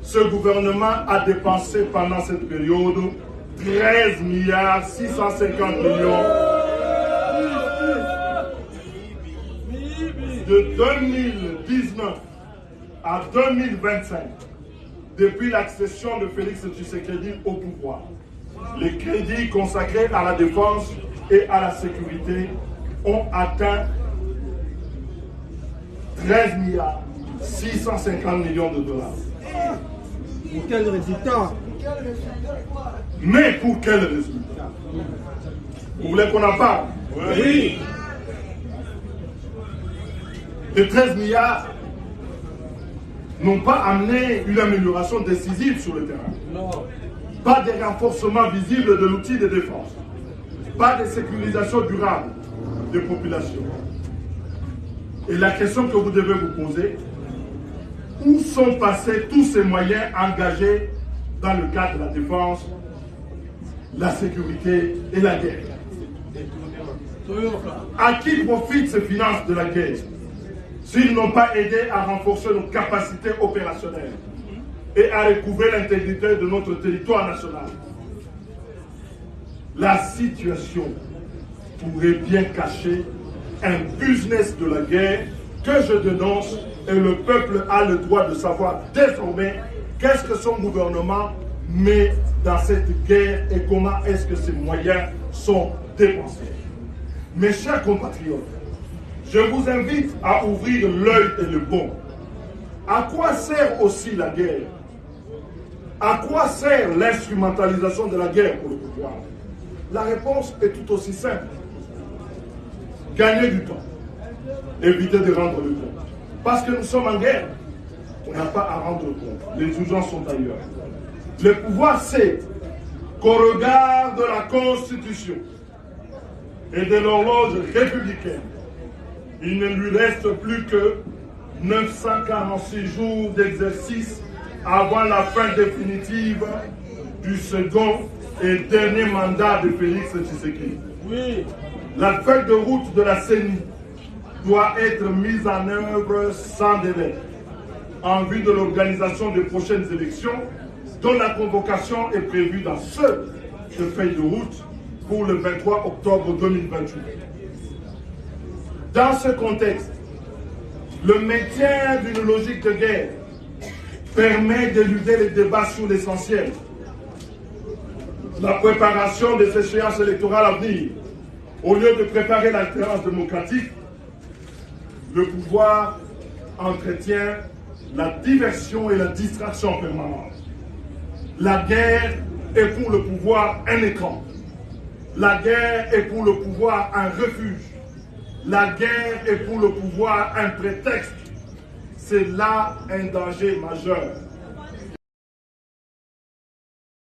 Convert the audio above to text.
ce gouvernement a dépensé pendant cette période 13 milliards 650 millions de 2019 à 2025, depuis l'accession de Félix Tshisekedi au pouvoir. Les crédits consacrés à la défense et à la sécurité ont atteint 13 milliards 650 millions de dollars. Pour quel résultat? Mais pour quel résultat? Vous voulez qu'on en parle? Oui. Les 13 milliards n'ont pas amené une amélioration décisive sur le terrain. Non. Pas de renforcement visible de l'outil de défense. Pas de sécurisation durable des populations. Et la question que vous devez vous poser, où sont passés tous ces moyens engagés dans le cadre de la défense, la sécurité et la guerre? À qui profitent ces finances de la guerre s'ils n'ont pas aidé à renforcer nos capacités opérationnelles et à recouvrer l'intégrité de notre territoire national? La situation pourrait bien cacher un business de la guerre que je dénonce, et le peuple a le droit de savoir désormais qu'est-ce que son gouvernement met dans cette guerre et comment est-ce que ces moyens sont dépensés. Mes chers compatriotes, je vous invite à ouvrir l'œil et le bon. À quoi sert aussi la guerre? À quoi sert l'instrumentalisation de la guerre pour le pouvoir? La réponse est tout aussi simple. Gagner du temps. Éviter de rendre le compte. Parce que nous sommes en guerre. On n'a pas à rendre compte. Les urgences sont ailleurs. Le pouvoir sait qu'au regard de la Constitution et de l'horloge républicaine, il ne lui reste plus que 946 jours d'exercice avant la fin définitive du second et dernier mandat de Félix Tshisekedi. Oui. La feuille de route de la CENI doit être mise en œuvre sans délai en vue de l'organisation des prochaines élections dont la convocation est prévue dans cette feuille de route pour le 23 octobre 2028. Dans ce contexte, le maintien d'une logique de guerre permet d'éluder les débats sur l'essentiel. La préparation des échéances électorales à venir, au lieu de préparer l'alternance démocratique, le pouvoir entretient la diversion et la distraction permanente. La guerre est pour le pouvoir un écran. La guerre est pour le pouvoir un refuge. La guerre est pour le pouvoir un prétexte. C'est là un danger majeur.